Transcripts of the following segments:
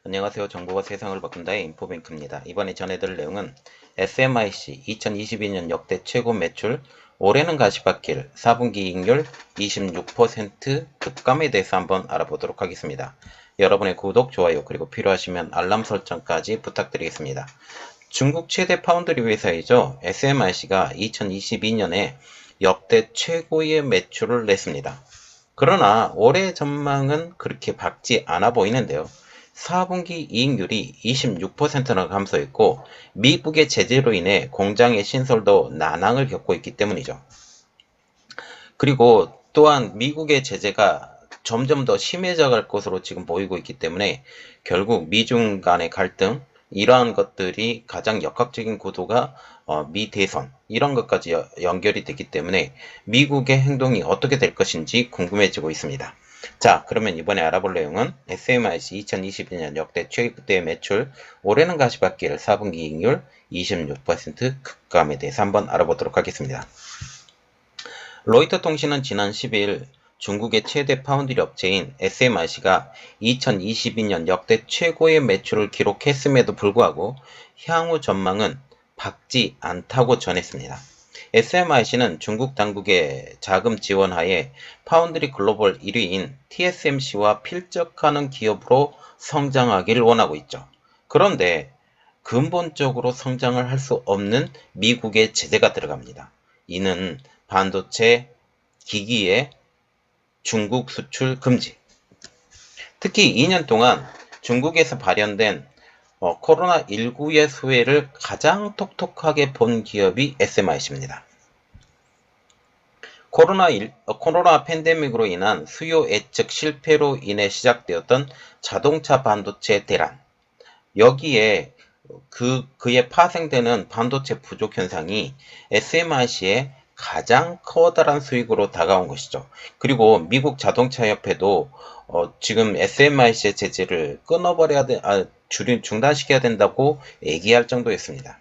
안녕하세요. 정보가 세상을 바꾼다의 인포뱅크입니다. 이번에 전해드릴 내용은 SMIC 2022년 역대 최고 매출, 올해는 가시밭길, 4분기 이익률 26% 급감에 대해서 한번 알아보도록 하겠습니다. 여러분의 구독, 좋아요, 그리고 필요하시면 알람 설정까지 부탁드리겠습니다. 중국 최대 파운드리 회사이죠. SMIC가 2022년에 역대 최고의 매출을 냈습니다. 그러나 올해 전망은 그렇게 밝지 않아 보이는데요. 4분기 이익률이 26%나 감소했고 미국의 제재로 인해 공장의 신설도 난항을 겪고 있기 때문이죠. 그리고 또한 미국의 제재가 점점 더 심해져 갈 것으로 지금 보이고 있기 때문에 결국 미중 간의 갈등, 이러한 것들이 가장 역학적인 구도가 미 대선 이런 것까지 연결이 되기 때문에 미국의 행동이 어떻게 될 것인지 궁금해지고 있습니다. 자, 그러면 이번에 알아볼 내용은 SMIC 2022년 역대 최대 매출, 올해는 가시밭길 4분기 이익률 26% 급감에 대해서 한번 알아보도록 하겠습니다. 로이터 통신은 지난 10일 중국의 최대 파운드리 업체인 SMIC가 2022년 역대 최고의 매출을 기록했음에도 불구하고 향후 전망은 밝지 않다고 전했습니다. SMIC는 중국 당국의 자금 지원하에 파운드리 글로벌 1위인 TSMC와 필적하는 기업으로 성장하기를 원하고 있죠. 그런데 근본적으로 성장을 할 수 없는 미국의 제재가 들어갑니다. 이는 반도체 기기의 중국 수출 금지. 특히 2년 동안 중국에서 발현된 코로나19의 수혜를 가장 톡톡하게 본 기업이 SMIC입니다. 코로나 팬데믹으로 인한 수요 예측 실패로 인해 시작되었던 자동차 반도체 대란. 여기에 그에 파생되는 반도체 부족 현상이 SMIC의 가장 커다란 수익으로 다가온 것이죠. 그리고 미국 자동차협회도 지금 SMIC의 제재를 끊어버려야 중단시켜야 된다고 얘기할 정도였습니다.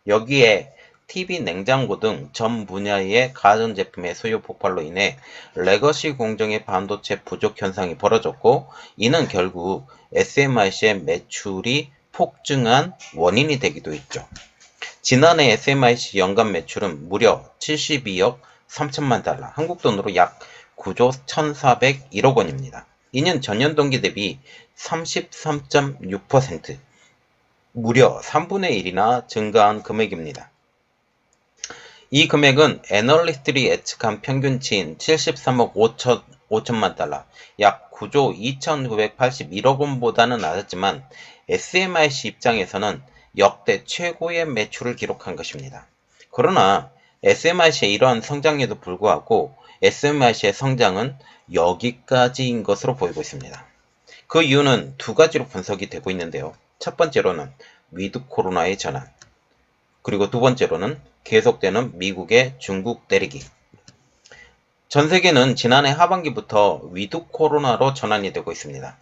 여기에 TV, 냉장고 등 전 분야의 가전제품의 수요 폭발로 인해 레거시 공정의 반도체 부족 현상이 벌어졌고, 이는 결국 SMIC의 매출이 폭증한 원인이 되기도 했죠. 지난해 SMIC 연간 매출은 무려 72억 3천만 달러, 한국 돈으로 약 9조 1,401억 원입니다. 이년 전년 동기 대비 33.6%, 무려 3분의 1이나 증가한 금액입니다. 이 금액은 애널리스트들이 예측한 평균치인 73억 5천만 달러, 약 9조 2,981억 원보다는 낮았지만 SMIC 입장에서는 역대 최고의 매출을 기록한 것입니다. 그러나 SMIC의 이러한 성장에도 불구하고 SMIC의 성장은 여기까지인 것으로 보이고 있습니다. 그 이유는 두 가지로 분석이 되고 있는데요. 첫 번째로는 위드 코로나의 전환, 그리고 두 번째로는 계속되는 미국의 중국 때리기. 전 세계는 지난해 하반기부터 위드 코로나로 전환이 되고 있습니다.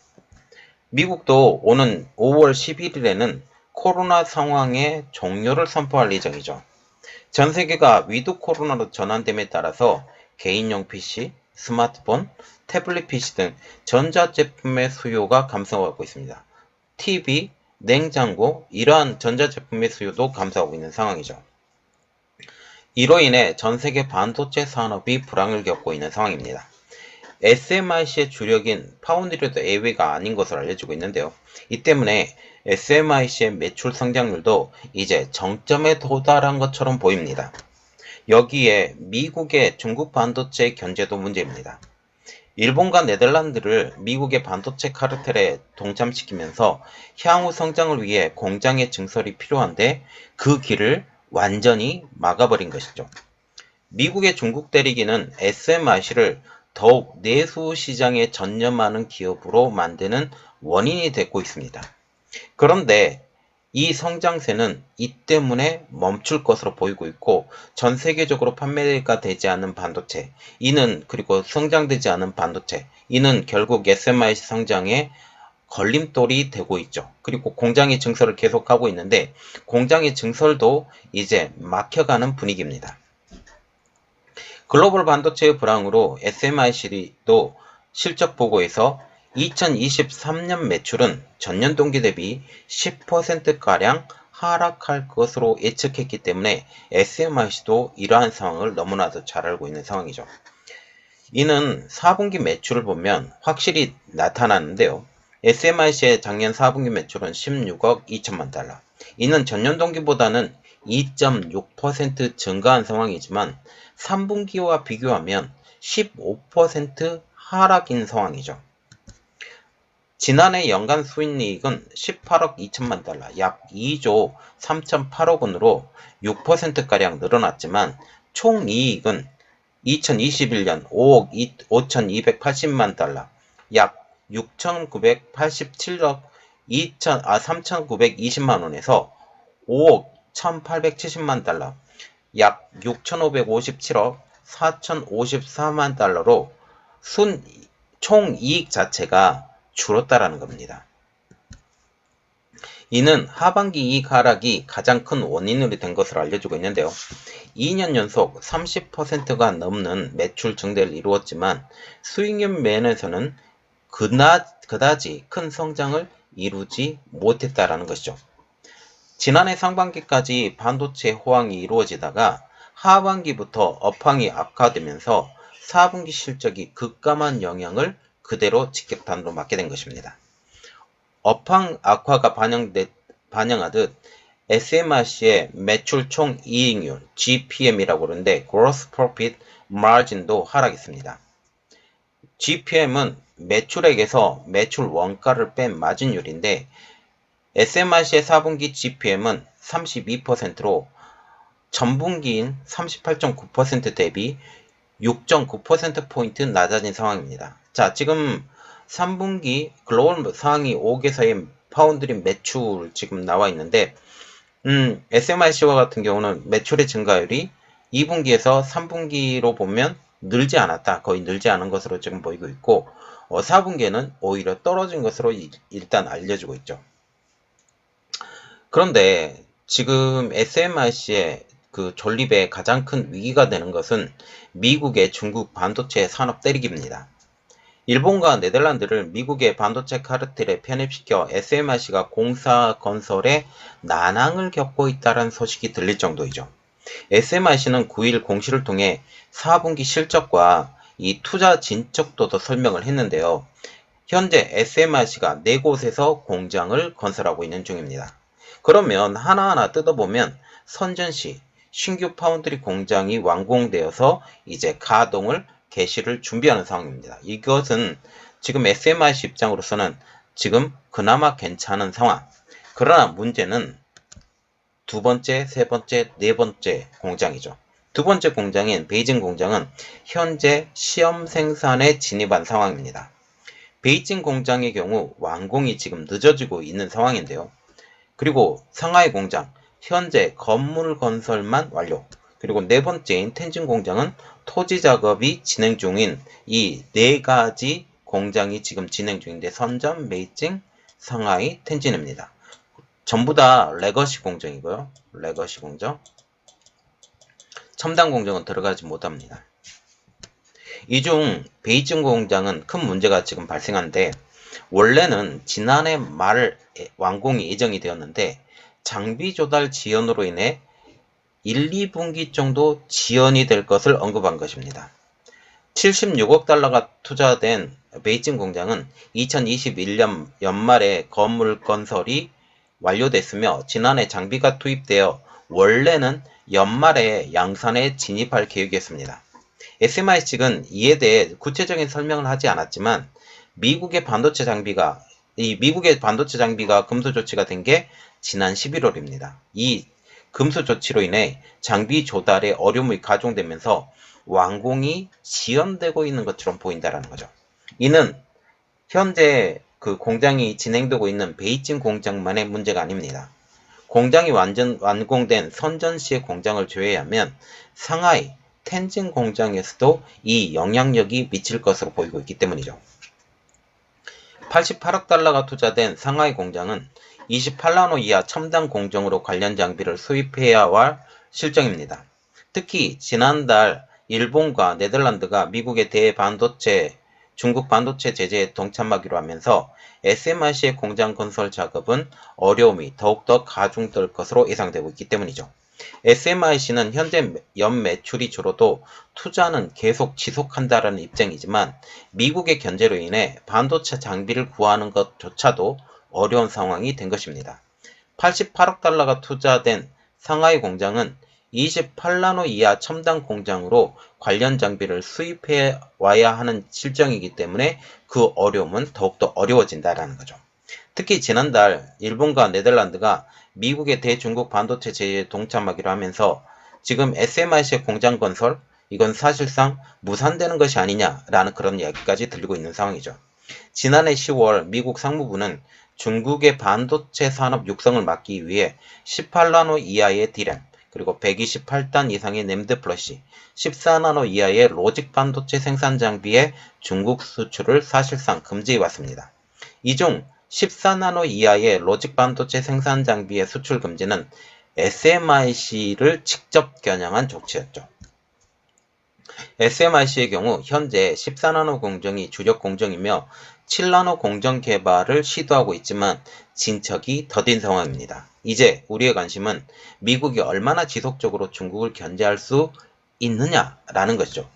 미국도 오는 5월 11일에는 코로나 상황의 종료를 선포할 예정이죠. 전 세계가 위드 코로나로 전환됨에 따라서 개인용 PC, 스마트폰, 태블릿 PC 등 전자제품의 수요가 감소하고 있습니다. TV, 냉장고, 이러한 전자제품의 수요도 감소하고 있는 상황이죠. 이로 인해 전 세계 반도체 산업이 불황을 겪고 있는 상황입니다. SMIC의 주력인 파운드리도 예외가 아닌 것으로 알려지고 있는데요. 이 때문에 SMIC의 매출 성장률도 이제 정점에 도달한 것처럼 보입니다. 여기에 미국의 중국 반도체 견제도 문제입니다. 일본과 네덜란드를 미국의 반도체 카르텔에 동참시키면서 향후 성장을 위해 공장의 증설이 필요한데 그 길을 완전히 막아버린 것이죠. 미국의 중국 때리기는 SMIC를 더욱 내수 시장에 전념하는 기업으로 만드는 원인이 되고 있습니다. 그런데 이 성장세는 이 때문에 멈출 것으로 보이고 있고, 전 세계적으로 판매가 되지 않는 반도체, 이는 그리고 성장되지 않은 반도체, 이는 결국 SMIC 성장에 걸림돌이 되고 있죠. 그리고 공장의 증설을 계속하고 있는데 공장의 증설도 이제 막혀가는 분위기입니다. 글로벌 반도체의 불황으로 SMIC도 실적 보고에서 2023년 매출은 전년 동기 대비 10%가량 하락할 것으로 예측했기 때문에 SMIC도 이러한 상황을 너무나도 잘 알고 있는 상황이죠. 이는 4분기 매출을 보면 확실히 나타나는데요. SMIC의 작년 4분기 매출은 16억 2천만 달러. 이는 전년 동기보다는 2.6% 증가한 상황이지만 3분기와 비교하면 15% 하락인 상황이죠. 지난해 연간 수익이익은 18억 2천만 달러, 약 2조 3,008억 원으로 6%가량 늘어났지만 총이익은 2021년 5억 5,280만 달러, 약 6,987억 3,920만 원에서 5억 1,870만 달러, 약 6,557억 4,054만 달러로 총이익 자체가 줄었다라는 겁니다. 이는 하반기 이익 하락이 가장 큰 원인으로 된 것으로 알려지고 있는데요. 2년 연속 30%가 넘는 매출 증대를 이루었지만 수익률 면에서는 그다지 큰 성장을 이루지 못했다라는 것이죠. 지난해 상반기까지 반도체 호황이 이루어지다가 하반기부터 업황이 악화되면서 4분기 실적이 급감한 영향을 그대로 직격탄으로 맞게 된 것입니다. 업황 악화가 반영하듯 SMRC의 매출 총 이익률 GPM이라고 그러는데 Gross Profit Margin도 하락했습니다. GPM은 매출액에서 매출 원가를 뺀 마진율인데 SMRC의 4분기 GPM은 32%로 전분기인 38.9% 대비 6.9%포인트 낮아진 상황입니다. 자, 지금 3분기 글로벌 상위 5개사의 파운드리 매출 지금 나와 있는데 SMIC와 같은 경우는 매출의 증가율이 2분기에서 3분기로 보면 늘지 않았다. 거의 늘지 않은 것으로 지금 보이고 있고 4분기에는 오히려 떨어진 것으로 일단 알려지고 있죠. 그런데 지금 SMIC의 그 존립에 가장 큰 위기가 되는 것은 미국의 중국 반도체 산업 때리기입니다. 일본과 네덜란드를 미국의 반도체 카르텔에 편입시켜 SMIC가 공사 건설에 난항을 겪고 있다는 소식이 들릴 정도이죠. SMIC는 9일 공시를 통해 4분기 실적과 이 투자 진척도도 설명을 했는데요. 현재 SMIC가 4곳에서 공장을 건설하고 있는 중입니다. 그러면 하나하나 뜯어보면 선전시 신규 파운드리 공장이 완공되어서 이제 가동을 개시를 준비하는 상황입니다. 이것은 지금 SMIC 입장으로서는 지금 그나마 괜찮은 상황. 그러나 문제는 두 번째, 세 번째, 네 번째 공장이죠. 두 번째 공장인 베이징 공장은 현재 시험 생산에 진입한 상황입니다. 베이징 공장의 경우 완공이 지금 늦어지고 있는 상황인데요. 그리고 상하이 공장, 현재 건물 건설만 완료. 그리고 네 번째인 텐진 공장은 토지 작업이 진행 중인 이 네 가지 공장이 지금 진행 중인데 선전, 베이징, 상하이, 텐진입니다. 전부 다 레거시 공정이고요. 레거시 공정. 첨단 공정은 들어가지 못합니다. 이 중 베이징 공장은 큰 문제가 지금 발생한데 원래는 지난해 말 완공이 예정이 되었는데 장비 조달 지연으로 인해 1, 2분기 정도 지연이 될 것을 언급한 것입니다. 76억 달러가 투자된 베이징 공장은 2021년 연말에 건물 건설이 완료됐으며 지난해 장비가 투입되어 원래는 연말에 양산에 진입할 계획이었습니다. SMI 측은 이에 대해 구체적인 설명을 하지 않았지만 미국의 반도체 장비가 금수 조치가 된 게 지난 11월입니다. 이 금수 조치로 인해 장비 조달에 어려움이 가중되면서 완공이 지연되고 있는 것처럼 보인다는 거죠. 이는 현재 그 공장이 진행되고 있는 베이징 공장만의 문제가 아닙니다. 공장이 완공된 선전시의 공장을 제외하면 상하이, 텐진 공장에서도 이 영향력이 미칠 것으로 보이고 있기 때문이죠. 88억 달러가 투자된 상하이 공장은 28나노 이하 첨단 공정으로 관련 장비를 수입해야 할 실정입니다. 특히 지난달 일본과 네덜란드가 미국의 대반도체 중국 반도체 제재에 동참하기로 하면서 SMIC의 공장 건설 작업은 어려움이 더욱더 가중될 것으로 예상되고 있기 때문이죠. SMIC는 현재 연 매출이 줄어도 투자는 계속 지속한다는 입장이지만 미국의 견제로 인해 반도체 장비를 구하는 것조차도 어려운 상황이 된 것입니다. 88억 달러가 투자된 상하이 공장은 28나노 이하 첨단 공장으로 관련 장비를 수입해 와야 하는 실정이기 때문에 그 어려움은 더욱더 어려워진다는 거죠. 특히 지난달 일본과 네덜란드가 미국의 대중국 반도체 제재에 동참하기로 하면서 지금 SMIC의 공장 건설, 이건 사실상 무산되는 것이 아니냐라는 그런 이야기까지 들리고 있는 상황이죠. 지난해 10월 미국 상무부는 중국의 반도체 산업 육성을 막기 위해 18나노 이하의 D램, 그리고 128단 이상의 램드 플러시, 14나노 이하의 로직 반도체 생산 장비의 중국 수출을 사실상 금지해 왔습니다. 이 중 14나노 이하의 로직 반도체 생산 장비의 수출 금지는 SMIC를 직접 겨냥한 조치였죠. SMIC의 경우 현재 14나노 공정이 주력 공정이며 7나노 공정 개발을 시도하고 있지만 진척이 더딘 상황입니다. 이제 우리의 관심은 미국이 얼마나 지속적으로 중국을 견제할 수 있느냐라는 것이죠.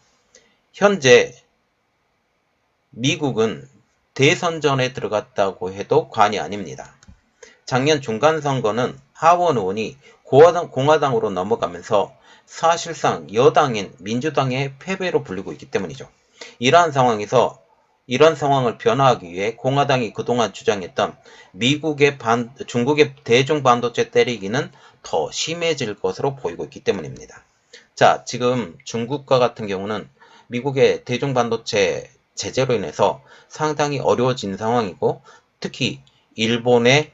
현재 미국은 대선전에 들어갔다고 해도 과언이 아닙니다. 작년 중간선거는 하원 의원이 공화당으로 넘어가면서 사실상 여당인 민주당의 패배로 불리고 있기 때문이죠. 이러한 상황에서 이런 상황을 변화하기 위해 공화당이 그동안 주장했던 중국의 대중 반도체 때리기는 더 심해질 것으로 보이고 있기 때문입니다. 자, 지금 중국과 같은 경우는 미국의 대중 반도체 제재로 인해서 상당히 어려워진 상황이고, 특히 일본과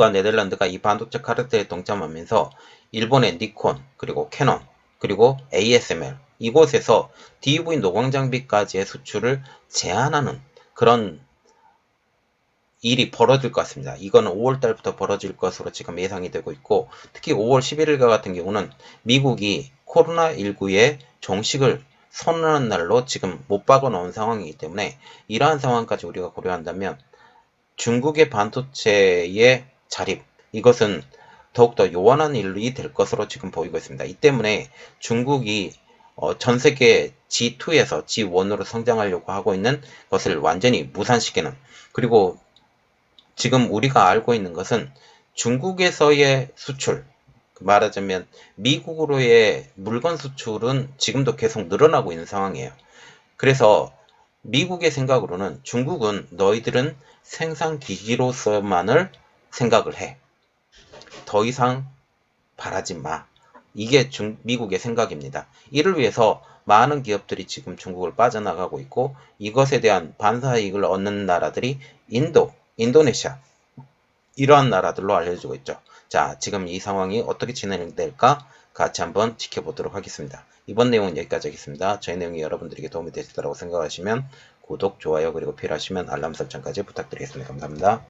네덜란드가 이 반도체 카르텔에 동참하면서 일본의 니콘, 그리고 캐논, 그리고 ASML 이곳에서 DUV 노광 장비까지의 수출을 제한하는 그런 일이 벌어질 것 같습니다. 이거는 5월달부터 벌어질 것으로 지금 예상이 되고 있고, 특히 5월 11일과 같은 경우는 미국이 코로나19의 종식을 선언한 날로 지금 못 박아 놓은 상황이기 때문에 이러한 상황까지 우리가 고려한다면 중국의 반도체의 자립, 이것은 더욱더 요원한 일이 될 것으로 지금 보이고 있습니다. 이 때문에 중국이 전 세계 G2에서 G1으로 성장하려고 하고 있는 것을 완전히 무산시키는, 그리고 지금 우리가 알고 있는 것은 중국에서의 수출, 말하자면 미국으로의 물건 수출은 지금도 계속 늘어나고 있는 상황이에요. 그래서 미국의 생각으로는 중국은 너희들은 생산 기지로서만을 생각을 해. 더 이상 바라지 마. 이게 미국의 생각입니다. 이를 위해서 많은 기업들이 지금 중국을 빠져나가고 있고, 이것에 대한 반사이익을 얻는 나라들이 인도네시아, 이러한 나라들로 알려지고 있죠. 자, 지금 이 상황이 어떻게 진행될까 같이 한번 지켜보도록 하겠습니다. 이번 내용은 여기까지 하겠습니다. 저희 내용이 여러분들에게 도움이 되셨다고 생각하시면 구독, 좋아요, 그리고 필요하시면 알람 설정까지 부탁드리겠습니다. 감사합니다.